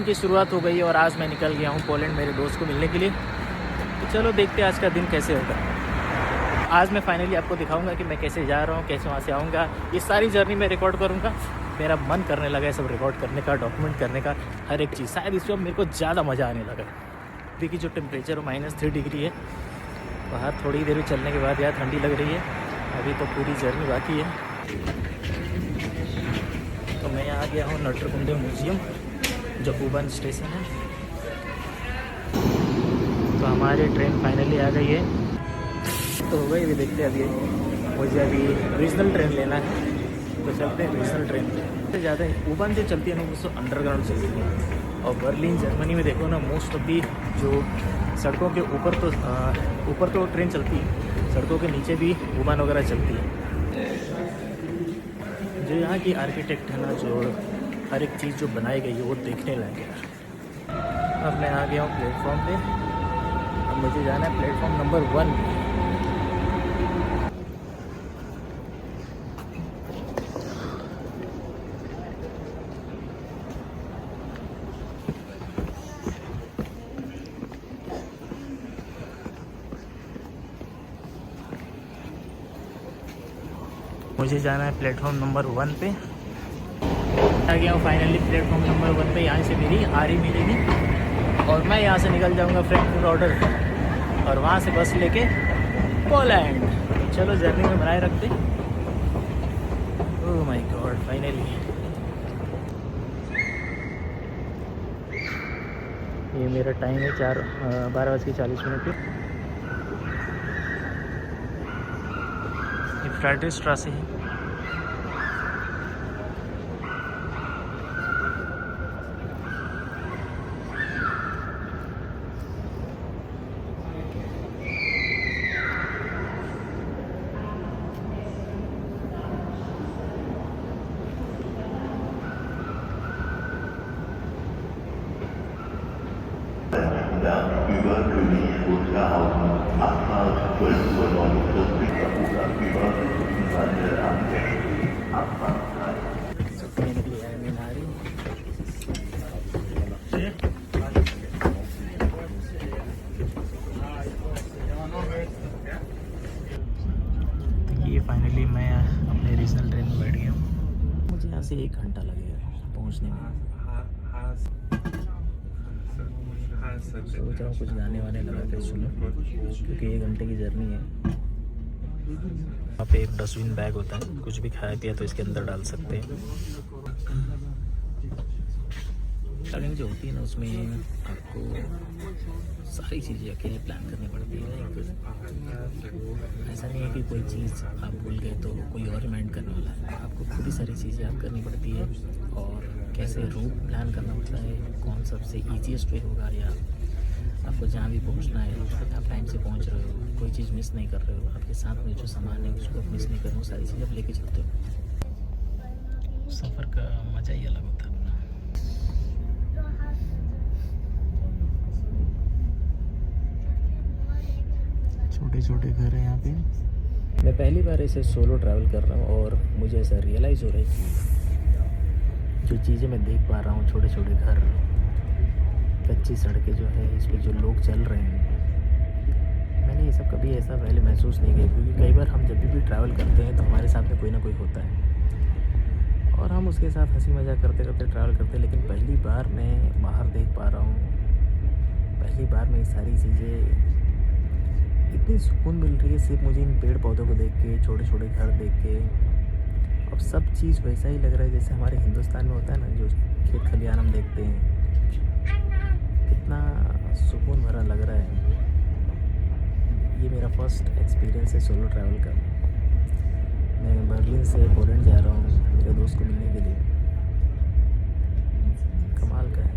दिन की शुरुआत हो गई है और आज मैं निकल गया हूँ पोलैंड मेरे दोस्त को मिलने के लिए। तो चलो देखते हैं आज का दिन कैसे होगा। आज मैं फाइनली आपको दिखाऊंगा कि मैं कैसे जा रहा हूँ, कैसे वहाँ से आऊँगा। ये सारी जर्नी मैं रिकॉर्ड करूँगा। मेरा मन करने लगा है सब रिकॉर्ड करने का, डॉक्यूमेंट करने का, हर एक चीज़। शायद इस वक्त मेरे को ज़्यादा मज़ा आने लगा है। अभी की जो टेम्परेचर है -3 डिग्री है। बाहर थोड़ी देर चलने के बाद यार ठंडी लग रही है। अभी तो पूरी जर्नी बाकी है। तो मैं आ गया हूँ नटरकुंडे म्यूज़ियम जो U-Bahn स्टेशन है। तो हमारी ट्रेन फाइनली आ गई है। तो हो गई, अभी देखते हैं। अभी मुझे अभी रीजनल ट्रेन लेना है, तो चलते हैं रीजनल ट्रेन से। ज़्यादा U-Bahn जो चलती है ना वो अंडरग्राउंड चलती है। और बर्लिन जर्मनी में देखो ना, मोस्ट ऑफ दी जो सड़कों के ऊपर तो ट्रेन चलती है, सड़कों के नीचे भी U-Bahn वगैरह चलती है। जो यहाँ की आर्किटेक्ट है ना, जो हर एक चीज़ जो बनाई गई है वो देखने लायक है। अब मैं आ गया हूँ प्लेटफॉर्म पे। अब मुझे जाना है प्लेटफॉर्म नंबर 1। मुझे जाना है प्लेटफॉर्म नंबर 1 पे। आ गया हूँ फाइनली प्लेटफॉर्म नंबर 1 पे। यहाँ से मेरी आरी मिलेगी और मैं यहाँ से निकल जाऊँगा फ्रैंकफर्ट ऑर्डर और वहाँ से बस लेके पोलैंड। तो चलो जर्नी में बनाए रखते। ओह माय गॉड, फाइनली ये मेरा टाइम है 12:40 पे। ये फ्राइडरिशस्ट्रासे है। Über König Wusterhausen, Abfahrt 12:49 Uhr, über Seite am Gäste, Abfahrtzeit. ये फाइनली मैं अपने रीजनल ट्रेन में बैठ गया हूँ। मुझे यहाँ से 1 घंटा लगेगा पहुँचने में। सोच रहा हूँ कुछ गाने वाने लगा कर सुनो, क्योंकि 1 घंटे की जर्नी है। वहाँ पे एक डस्टबिन बैग होता है, कुछ भी खाया पिया तो इसके अंदर डाल सकते हैं। ट्रैवलिंग जो होती है ना, उसमें आपको सारी चीज़ें अकेले प्लान करनी पड़ती है। ऐसा नहीं है कि कोई चीज़ आप भूल गए तो कोई और रिमाइंड करने वाला है। आपको पूरी सारी चीज़ें आप करनी पड़ती है और कैसे रूट प्लान करना पड़ता है, कौन सबसे ईजीएस्ट वे होगा, या आपको जहाँ भी पहुँचना है आप टाइम से पहुँच रहे हो, कोई चीज़ मिस नहीं कर रहे हो, आपके साथ में जो सामान है उसको आप मिस नहीं कर रहे हो, सारी चीज़ें आप लेके चलते हो। सफ़र का मज़ा ही अलग होता है। छोटे छोटे घर हैं यहाँ पे। मैं पहली बार ऐसे सोलो ट्रैवल कर रहा हूँ और मुझे ऐसा रियलाइज़ हो रहा है कि जो चीज़ें मैं देख पा रहा हूँ, छोटे छोटे घर, कच्ची सड़कें जो है, इस पर जो लोग चल रहे हैं, मैंने ये सब कभी ऐसा पहले महसूस नहीं किया। क्योंकि कई बार हम जब भी ट्रैवल करते हैं तो हमारे साथ में कोई ना कोई होता है और हम उसके साथ हंसी मजाक करते करते ट्रैवल करते हैं। लेकिन पहली बार मैं बाहर देख पा रहा हूँ, पहली बार मैं ये सारी चीज़ें, इतनी सुकून मिल रही है सिर्फ मुझे इन पेड़ पौधों को देख के, छोटे छोटे घर देख के। अब सब चीज़ वैसा ही लग रहा है जैसे हमारे हिंदुस्तान में होता है ना, जो खेत खलियान हम देखते हैं। कितना सुकून भरा लग रहा है। ये मेरा फर्स्ट एक्सपीरियंस है सोलो ट्रैवल का। मैं बर्लिन से पोलैंड जा रहा हूँ मेरे दोस्त को मिलने के लिए। कमाल का है,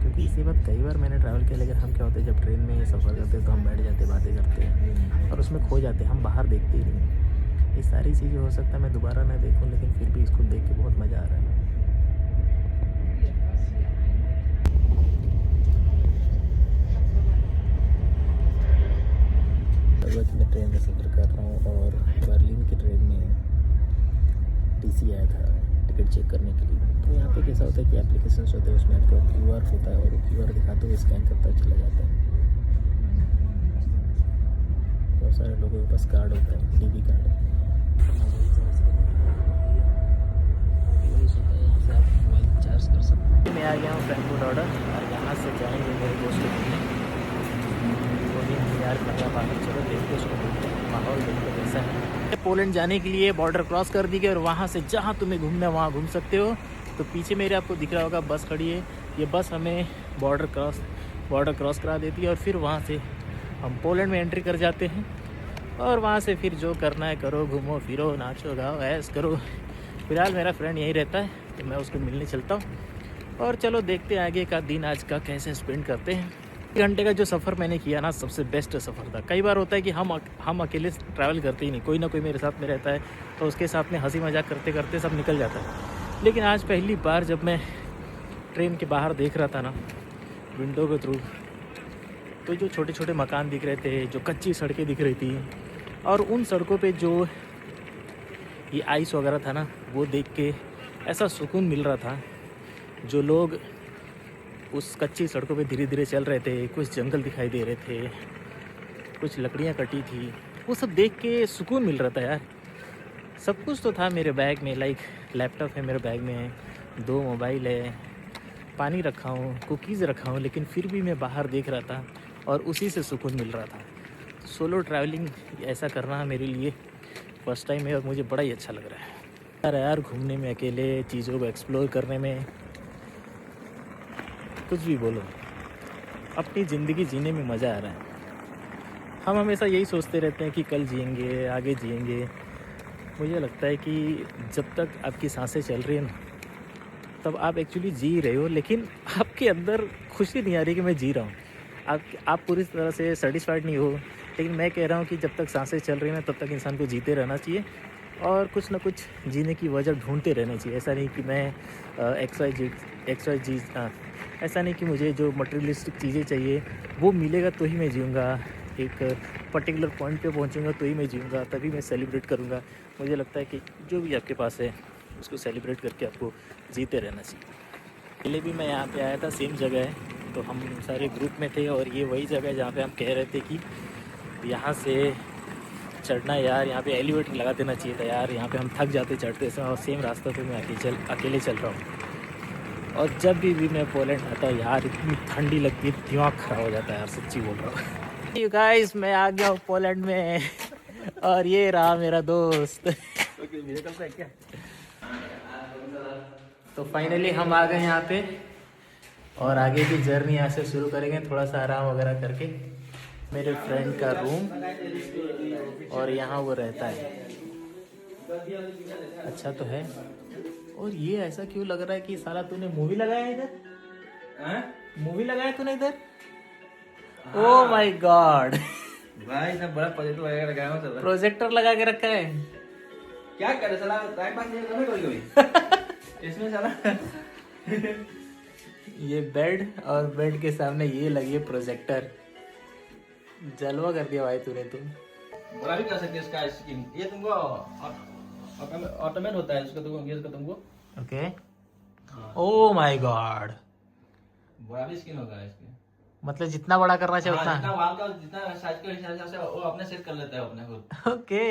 क्योंकि इसी बात कई बार मैंने ट्रैवल किया। लेकिन हम क्या होते हैं, जब ट्रेन में सफ़र करते हैं तो हम बैठ जाते, बातें करते हैं और उसमें खो जाते हैं, हम बाहर देखते ही नहीं। ये सारी चीज़ें हो सकता है मैं दोबारा ना देखूं, लेकिन फिर भी इसको देख के बहुत मज़ा आ रहा है। मैं ट्रेन का सफ़र कर रहा हूँ और बर्लिन की ट्रेन में टीसी आया था टिकट चेक करने के लिए। तो यहाँ पे कैसा होता है कि एप्लीकेशंस होते हैं, उसमें आपका कार्ड होता है और वो QR दिखाते हुए स्कैन करता हुआ चला जाता है। बहुत सारे लोगों के पास कार्ड होता है, DB कार्ड। यहाँ से आप मोबाइल चार्ज कर सकते हैं। मैं आ गया हूँ फ्रैंकफर्ट ऑर्डर और यहाँ से जाएंगे मेरे दोस्त के घूमने। वो भी इंतजार कर रहा बाहर, चलो देखते उसको माहौल देखते कैसा है। पोलैंड जाने के लिए बॉर्डर क्रॉस कर दी गई और वहाँ से जहाँ तुम्हें घूमना है वहाँ घूम सकते हो। तो पीछे मेरे आपको दिख रहा होगा बस खड़ी है, ये बस हमें बॉर्डर क्रॉस करा देती है और फिर वहाँ से हम पोलैंड में एंट्री कर जाते हैं और वहाँ से फिर जो करना है करो, घूमो फिरो, नाचो गाओ, ऐश करो। फिलहाल मेरा फ्रेंड यहीं रहता है तो मैं उसको मिलने चलता हूँ और चलो देखते हैं आगे का दिन आज का कैसे स्पेंड करते हैं। 1 घंटे का जो सफ़र मैंने किया ना, सबसे बेस्ट सफ़र था। कई बार होता है कि हम अकेले ट्रैवल करते ही नहीं, कोई ना कोई मेरे साथ में रहता है तो उसके साथ में हंसी मजाक करते करते सब निकल जाता है। लेकिन आज पहली बार जब मैं ट्रेन के बाहर देख रहा था ना, विंडो के थ्रू, तो जो छोटे छोटे मकान दिख रहे थे, जो कच्ची सड़कें दिख रही थी और उन सड़कों पे जो ये आइस वगैरह था ना, वो देख के ऐसा सुकून मिल रहा था। जो लोग उस कच्ची सड़कों पे धीरे धीरे चल रहे थे, कुछ जंगल दिखाई दे रहे थे, कुछ लकड़ियाँ कटी थी, वो सब देख के सुकून मिल रहा था यार। सब कुछ तो था मेरे बैग में, लाइक लैपटॉप है मेरे बैग में, 2 मोबाइल है, पानी रखा हूँ, कुकीज़ रखा हूँ, लेकिन फिर भी मैं बाहर देख रहा था और उसी से सुकून मिल रहा था। सोलो ट्रैवलिंग ऐसा करना मेरे लिए फर्स्ट टाइम है और मुझे बड़ा ही अच्छा लग रहा है यार घूमने में, अकेले चीज़ों को एक्सप्लोर करने में। कुछ भी बोलो, अपनी ज़िंदगी जीने में मज़ा आ रहा है। हम हमेशा यही सोचते रहते हैं कि कल जिएंगे, आगे जिएंगे। मुझे लगता है कि जब तक आपकी सांसें चल रही है ना, तब आप एक्चुअली जी रहे हो, लेकिन आपके अंदर खुशी नहीं आ रही कि मैं जी रहा हूँ। आप पूरी तरह से सेटिस्फाइड नहीं हो, लेकिन मैं कह रहा हूँ कि जब तक सांसें चल रही हैं तब तक इंसान को जीते रहना चाहिए और कुछ ना कुछ जीने की वजह ढूंढते रहना चाहिए। ऐसा नहीं कि मैं XYZ ऐसा नहीं कि मुझे जो मटेरियलिस्टिक चीज़ें चाहिए वो मिलेगा तो ही मैं जीऊँगा, एक पर्टिकुलर पॉइंट पे पहुँचूँगा तो ही मैं जीऊँगा, तभी मैं सेलिब्रेट करूँगा। मुझे लगता है कि जो भी आपके पास है उसको सेलिब्रेट करके आपको जीते रहना चाहिए। पहले भी मैं यहाँ पे आया था, सेम जगह है, तो हम सारे ग्रुप में थे और ये वही जगह है जहाँ पे हम कह रहे थे कि यहाँ से चढ़ना यार, यहाँ पे एलिवेटर लगा देना चाहिए था यार, यहाँ पे हम थक जाते चढ़ते से। और सेम रास्ता पे मैं अकेले चल रहा हूँ और जब भी मैं पोलैंड आता हूँ यार, इतनी ठंडी लगती है, दिमाग ख़राब हो जाता है यार, सच्ची बोल रहा हूँ। यू गाइस, मैं आ गया हूँ पोलैंड में और ये रहा मेरा दोस्त। क्या तो फाइनली हम आ गए यहाँ पे और आगे की जर्नी यहाँ से शुरू करेंगे, थोड़ा सा आराम वगैरह करके। मेरे फ्रेंड का रूम और यहाँ वो रहता है, अच्छा तो है। और ये ऐसा क्यों लग रहा है कि साला तूने मूवी लगाया इधर? मूवी लगाया तूने इधर? ओह माय गॉड भाई इतना बड़ा प्रोजेक्टर लगाया हुआ चल रहा है। प्रोजेक्टर लगा के रखा है। क्या करे साला, टाइम पास नहीं करना कभी कभी इसमें साला। ये बेड और बेड के सामने ये लगी है प्रोजेक्टर। जलवा कर दिया भाई तूने। तुम बड़ा भी कर सकते हैं इसका स्क्रीन, ये तुमको ऑटोमेट होता है, इसका तुमको ओके। ओह माय गॉड, बड़ा भी स्क्रीन होगा इसके। मतलब जितना बड़ा करना चाहिए जितना उतना। वाल का जितना साइज के हिसाब से वो अपने सेट कर लेता है अपने खुद। ओके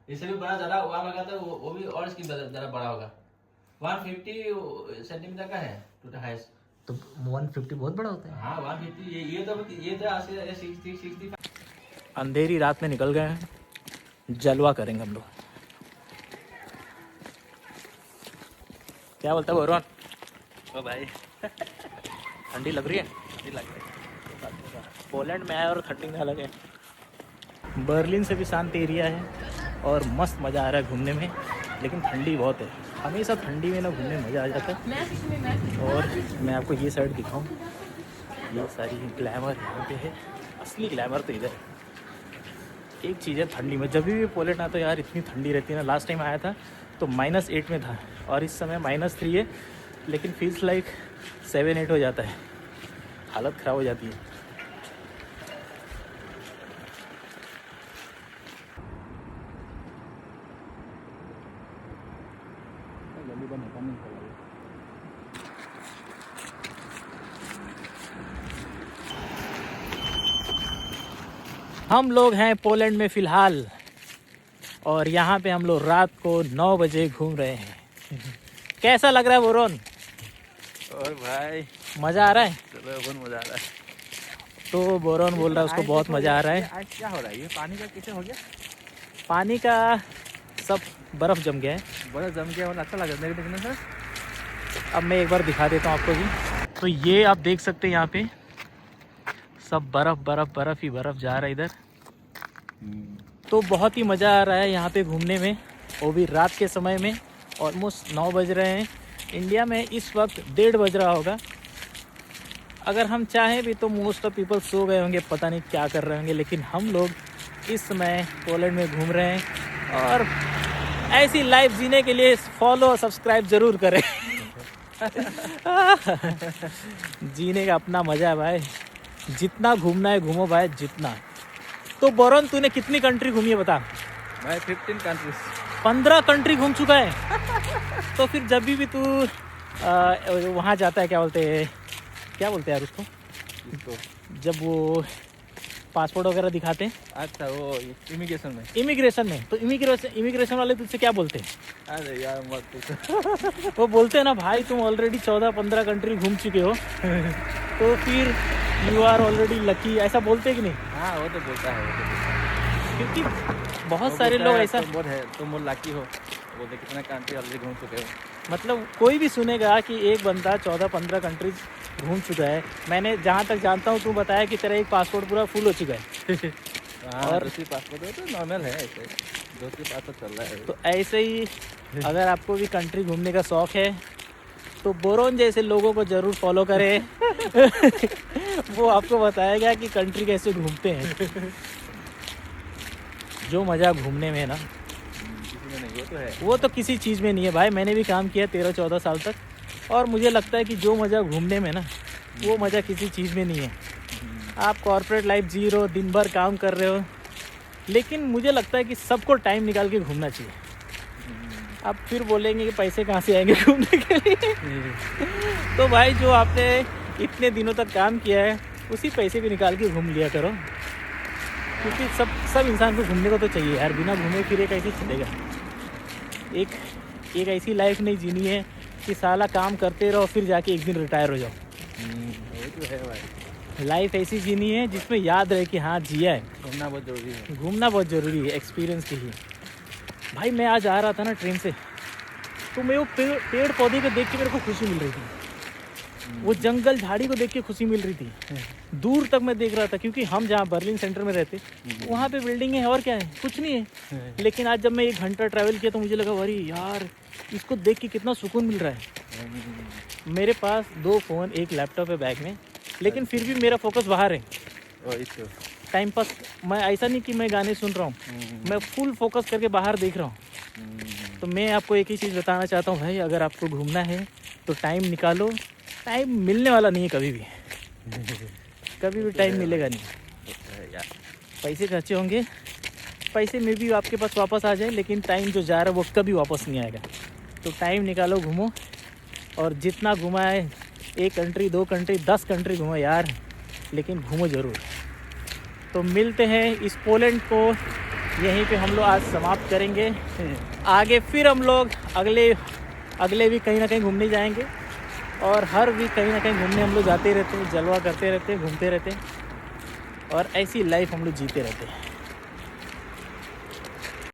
इससे भी बड़ा ज्यादा वाल लगाता है वो भी, और इसकी ज्यादा बड़ा होगा। 150 सेंटीमीटर का है टू द हाईएस्ट। तो 150 बहुत बड़ा होता है। हाँ 150, ये तो 60। अंधेरी रात में निकल गए हैं, जलवा करेंगे हम लोग। क्या बोलता है भगवान? ओ भाई ठंडी लग रही है। ठंडी लग रही है। पोलैंड में आया और ठंडी में अलग है। बर्लिन से भी शांत एरिया है और मस्त मज़ा आ रहा है घूमने में, लेकिन ठंडी बहुत है। हमेशा ठंडी में ना घूमने में मज़ा आ जाता है। और मैं आपको ये साइड दिखाऊं, ये सारी ग्लैमर यहाँ पे है, असली ग्लैमर तो इधर। एक चीज़ है ठंडी में, जब भी पोलैंड आता है यार इतनी ठंडी रहती है ना। लास्ट टाइम आया था तो -8 में था और इस समय -3 है, लेकिन फील्स लाइक 7-8 हो जाता है। हालत ख़राब हो जाती है। हम लोग हैं पोलैंड में फ़िलहाल और यहाँ पे हम लोग रात को 9 बजे घूम रहे हैं। कैसा लग रहा है बोरोन? और भाई मज़ा आ रहा है? चलो बहुत मजा आ रहा है। तो बोरोन बोल रहा है उसको बहुत मज़ा आ रहा है। आज क्या हो रहा है? ये पानी का कैसे हो गया? पानी का सब बर्फ़ जम गया है। बड़ा जम गया और अच्छा लगा देखने से। अब मैं एक बार दिखा देता हूँ आपको भी। तो ये आप देख सकते हैं यहाँ पे सब बर्फ़ ही बर्फ़ जा रहा है इधर। तो बहुत ही मज़ा आ रहा है यहाँ पे घूमने में, वो भी रात के समय में। ऑलमोस्ट 9 बज रहे हैं। इंडिया में इस वक्त 1:30 बज रहा होगा। अगर हम चाहें भी तो मोस्ट ऑफ पीपल सो गए होंगे, पता नहीं क्या कर रहे होंगे, लेकिन हम लोग इस समय पोलैंड में घूम रहे हैं। और ऐसी लाइफ जीने के लिए फॉलो और सब्सक्राइब ज़रूर करें। जीने का अपना मज़ा है भाई, जितना घूमना है घूमो भाई, जितना। तो बोरोन तूने कितनी कंट्री घूमी है बता? मैं 15 कंट्रीज 15 कंट्री घूम चुका है। तो फिर जब भी तू वहाँ जाता है, क्या बोलते हैं यार उसको, जब वो पासपोर्ट वगैरह दिखाते हैं। अच्छा वो इमिग्रेशन में तो इमिग्रेशन वाले तुझसे क्या बोलते हैं? अरे यार मत पूछो। वो बोलते हैं ना भाई तुम ऑलरेडी 14-15 कंट्री घूम चुके हो तो फिर यू आर ऑलरेडी लकी, ऐसा बोलते हैं कि नहीं? हाँ वो तो बोलता है, क्योंकि बहुत सारे लोग ऐसा बहुत है, तुम लकी हो बोलते कितना कंट्री ऑलरेडी घूम चुके हो। मतलब कोई भी सुनेगा कि एक बंदा 14-15 कंट्रीज घूम चुका है। मैंने जहाँ तक जानता हूँ तू बताया कि तेरा एक पासपोर्ट पूरा फुल हो चुका है। और दूसरी पासपोर्ट तो नॉर्मल है, ऐसे दूसरी पासपोर्ट चल रहा है। तो ऐसे ही अगर आपको भी कंट्री घूमने का शौक़ है तो बोरोन जैसे लोगों को ज़रूर फॉलो करें। वो आपको बताएगा कि कंट्री कैसे घूमते हैं। जो मज़ा घूमने में है ना, वो तो किसी चीज़ में नहीं है भाई। मैंने भी काम किया 13-14 साल तक और मुझे लगता है कि जो मज़ा घूमने में ना, वो मज़ा किसी चीज़ में नहीं है। आप कॉर्पोरेट लाइफ जी रहे हो, दिन भर काम कर रहे हो, लेकिन मुझे लगता है कि सबको टाइम निकाल के घूमना चाहिए। आप फिर बोलेंगे कि पैसे कहाँ से आएंगे घूमने के लिए। तो भाई जो आपने इतने दिनों तक काम किया है उसी पैसे भी निकाल के घूम लिया करो, क्योंकि सब इंसान को घूमने को तो चाहिए यार। बिना घूमे फिरे कैसे चलेगा? एक ऐसी लाइफ नहीं जीनी है कि साला काम करते रहो फिर जाके एक दिन रिटायर हो जाओ। वो तो है भाई, लाइफ ऐसी जीनी है जिसमें याद रहे कि हाँ जिया है। घूमना बहुत जरूरी है। घूमना बहुत ज़रूरी है, एक्सपीरियंस के लिए। भाई मैं आज आ रहा था ना ट्रेन से, तो मैं वो पेड़ पौधे को देख के मेरे को खुशी मिल रही थी। वो जंगल झाड़ी को देख के खुशी मिल रही थी। दूर तक मैं देख रहा था, क्योंकि हम जहाँ बर्लिन सेंटर में रहते वहाँ पे बिल्डिंग है और क्या है, कुछ नहीं है। लेकिन आज जब मैं 1 घंटा ट्रैवल किया तो मुझे लगा अरे यार इसको देख के कितना सुकून मिल रहा है। मेरे पास 2 फ़ोन 1 लैपटॉप है बैग में, लेकिन फिर भी मेरा फोकस बाहर है। टाइम पास मैं ऐसा नहीं कि मैं गाने सुन रहा हूँ, मैं फुल फोकस करके बाहर देख रहा हूँ। तो मैं आपको एक ही चीज़ बताना चाहता हूँ भाई, अगर आपको घूमना है तो टाइम निकालो। टाइम मिलने वाला नहीं है कभी भी। कभी भी टाइम मिलेगा नहीं यार। पैसे खर्चे होंगे, पैसे में भी आपके पास वापस आ जाए, लेकिन टाइम जो जा रहा है वो कभी वापस नहीं आएगा। तो टाइम निकालो, घूमो, और जितना घुमा है 1 कंट्री 2 कंट्री 10 कंट्री घूमो यार, लेकिन घूमो ज़रूर। तो मिलते हैं, इस पोलैंड को यहीं पे हम लोग आज समाप्त करेंगे। आगे फिर हम लोग अगले भी कहीं ना कहीं घूमने जाएंगे, और हर वीक कहीं ना कहीं घूमने हम लोग जाते रहते हैं, जलवा करते रहते हैं, घूमते रहते हैं, और ऐसी लाइफ हम लोग जीते रहते हैं।